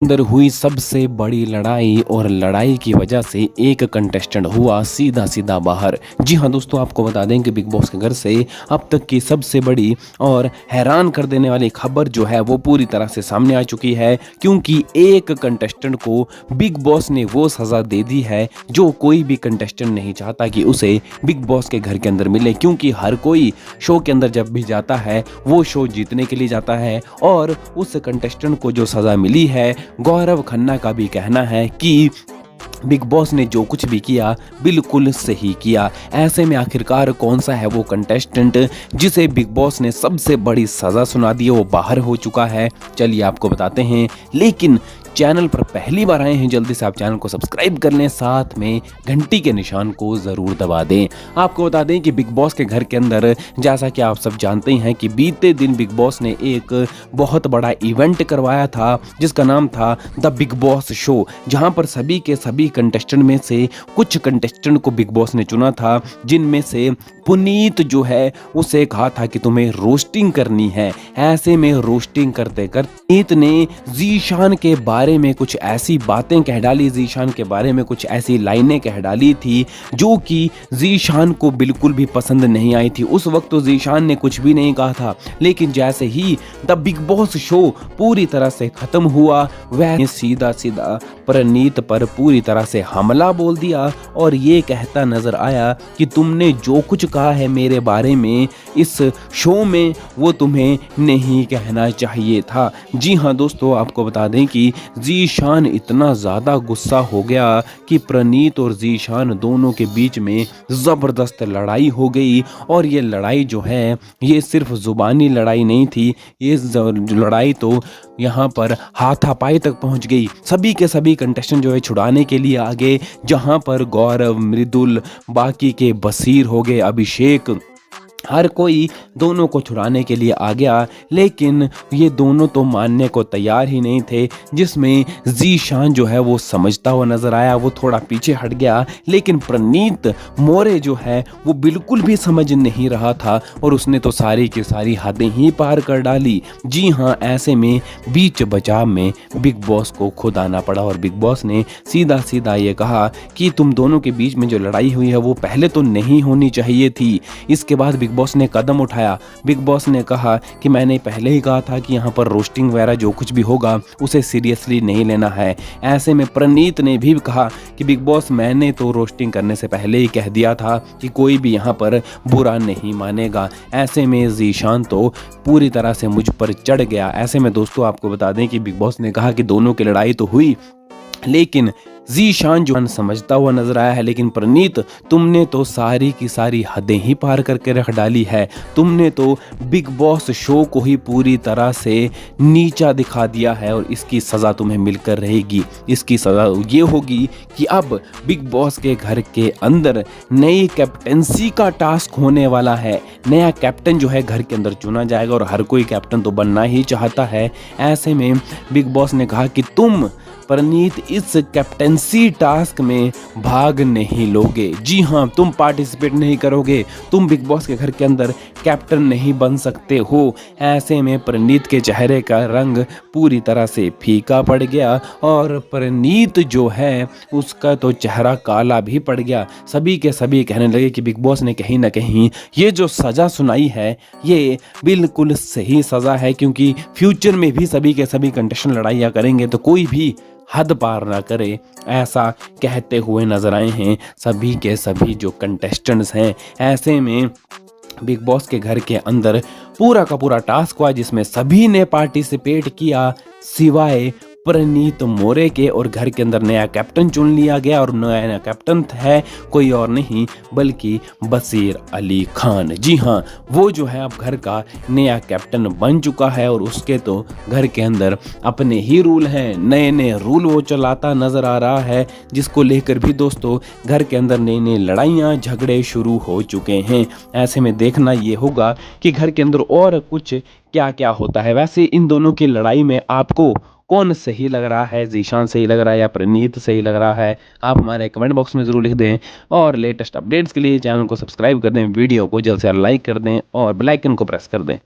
अंदर हुई सबसे बड़ी लड़ाई और लड़ाई की वजह से एक कंटेस्टेंट हुआ सीधा सीधा बाहर। जी हाँ दोस्तों, आपको बता दें कि बिग बॉस के घर से अब तक की सबसे बड़ी और हैरान कर देने वाली खबर जो है वो पूरी तरह से सामने आ चुकी है, क्योंकि एक कंटेस्टेंट को बिग बॉस ने वो सज़ा दे दी है जो कोई भी कंटेस्टेंट नहीं चाहता कि उसे बिग बॉस के घर के अंदर मिले। क्योंकि हर कोई शो के अंदर जब भी जाता है वो शो जीतने के लिए जाता है, और उस कंटेस्टेंट को जो सज़ा मिली है, गौरव खन्ना का भी कहना है कि बिग बॉस ने जो कुछ भी किया बिल्कुल सही किया। ऐसे में आखिरकार कौन सा है वो कंटेस्टेंट जिसे बिग बॉस ने सबसे बड़ी सज़ा सुना दी है, वो बाहर हो चुका है। चलिए आपको बताते हैं, लेकिन चैनल पर पहली बार आए हैं जल्दी से आप चैनल को सब्सक्राइब कर लें, साथ में घंटी के निशान को ज़रूर दबा दें। आपको बता दें कि बिग बॉस के घर के अंदर जैसा कि आप सब जानते हैं कि बीते दिन बिग बॉस ने एक बहुत बड़ा इवेंट करवाया था जिसका नाम था द बिग बॉस शो, जहां पर सभी के सभी कंटेस्टेंट में से कुछ कंटेस्टेंट को बिग बॉस ने चुना था, जिनमें से पुनीत जो है उसे कहा था कि तुम्हें रोस्टिंग करनी है। ऐसे में रोस्टिंग करते करते पुनीत ने जीशान के बारे में कुछ ऐसी बातें कह डाली, जीशान के बारे में कुछ ऐसी लाइनें कह डाली थी जो कि जीशान को बिल्कुल भी पसंद नहीं आई थी। उस वक्त तो जीशान ने कुछ भी नहीं कहा था, लेकिन जैसे ही द बिग बॉस शो पूरी तरह से खत्म हुआ, वह सीधा सीधा पुनीत पर पूरी तरह से हमला बोल दिया और ये कहता नजर आया कि तुमने जो कुछ कहा है मेरे बारे में इस शो में वो तुम्हें नहीं कहना चाहिए था। जी हाँ दोस्तों, आपको बता दें कि जीशान इतना ज़्यादा गुस्सा हो गया कि पुनीत और जीशान दोनों के बीच में ज़बरदस्त लड़ाई हो गई। और ये लड़ाई जो है ये सिर्फ ज़ुबानी लड़ाई नहीं थी, ये लड़ाई तो यहाँ पर हाथापाई तक पहुँच गई। सभी के सभी कंटेस्टेंट जो है छुड़ाने के लिए आ गए, जहाँ पर गौरव, मृदुल, बाकी के बसीर हो गए, अभिषेक, हर कोई दोनों को छुड़ाने के लिए आ गया। लेकिन ये दोनों तो मानने को तैयार ही नहीं थे, जिसमें जीशान जो है वो समझता हुआ नजर आया, वो थोड़ा पीछे हट गया। लेकिन पुनीत मोरे जो है वो बिल्कुल भी समझ नहीं रहा था और उसने तो सारी की सारी हदें ही पार कर डाली। जी हाँ, ऐसे में बीच बचाव में बिग बॉस को खुद आना पड़ा और बिग बॉस ने सीधा सीधा ये कहा कि तुम दोनों के बीच में जो लड़ाई हुई है वो पहले तो नहीं होनी चाहिए थी। इसके बाद बिग बॉस ने कदम उठाया। बिग बॉस ने कहा कि मैंने पहले ही कहा था कि यहाँ पर रोस्टिंग वगैरह जो कुछ भी होगा उसे सीरियसली नहीं लेना है। ऐसे में पुनीत ने भी कहा कि बिग बॉस मैंने तो रोस्टिंग करने से पहले ही कह दिया था कि कोई भी यहाँ पर बुरा नहीं मानेगा। ऐसे में जीशान तो पूरी तरह से मुझ पर चढ़ गया। ऐसे में दोस्तों आपको बता दें कि बिग बॉस ने कहा कि दोनों की लड़ाई तो हुई, लेकिन जीशान जो समझता हुआ नजर आया है। लेकिन पुनीत, तुमने तो सारी की सारी हदें ही पार करके रख डाली है। तुमने तो बिग बॉस शो को ही पूरी तरह से नीचा दिखा दिया है और इसकी सज़ा तुम्हें मिलकर रहेगी। इसकी सज़ा ये होगी कि अब बिग बॉस के घर के अंदर नई कैप्टेंसी का टास्क होने वाला है। नया कैप्टन जो है घर के अंदर चुना जाएगा और हर कोई कैप्टन तो बनना ही चाहता है। ऐसे में बिग बॉस ने कहा कि तुम पुनीत इस कैप्टेंसी टास्क में भाग नहीं लोगे। जी हाँ, तुम पार्टिसिपेट नहीं करोगे, तुम बिग बॉस के घर के अंदर कैप्टन नहीं बन सकते हो। ऐसे में पुनीत के चेहरे का रंग पूरी तरह से फीका पड़ गया और पुनीत जो है उसका तो चेहरा काला भी पड़ गया। सभी के सभी कहने लगे कि बिग बॉस ने कहीं ना कहीं ये जो सज़ा सुनाई है ये बिल्कुल सही सज़ा है, क्योंकि फ्यूचर में भी सभी के सभी कंटेस्टेंट लड़ाइयाँ करेंगे तो कोई भी हद पार ना करे, ऐसा कहते हुए नजर आए हैं सभी के सभी जो कंटेस्टेंट्स हैं। ऐसे में बिग बॉस के घर के अंदर पूरा का पूरा टास्क हुआ जिसमें सभी ने पार्टिसिपेट किया सिवाय पुनीत मोरे के, और घर के अंदर नया कैप्टन चुन लिया गया। और नया कैप्टन है कोई और नहीं बल्कि बसीर अली खान। जी हाँ, वो जो है अब घर का नया कैप्टन बन चुका है और उसके तो घर के अंदर अपने ही रूल हैं, नए नए रूल वो चलाता नजर आ रहा है, जिसको लेकर भी दोस्तों घर के अंदर नई नई लड़ाइयाँ झगड़े शुरू हो चुके हैं। ऐसे में देखना ये होगा कि घर के अंदर और कुछ क्या क्या होता है। वैसे इन दोनों की लड़ाई में आपको कौन सही लग रहा है, जीशान सही लग रहा है या पुनीत सही लग रहा है, आप हमारे कमेंट बॉक्स में ज़रूर लिख दें। और लेटेस्ट अपडेट्स के लिए चैनल को सब्सक्राइब कर दें, वीडियो को जल्द से जल्द लाइक कर दें और बेल आइकन को प्रेस कर दें।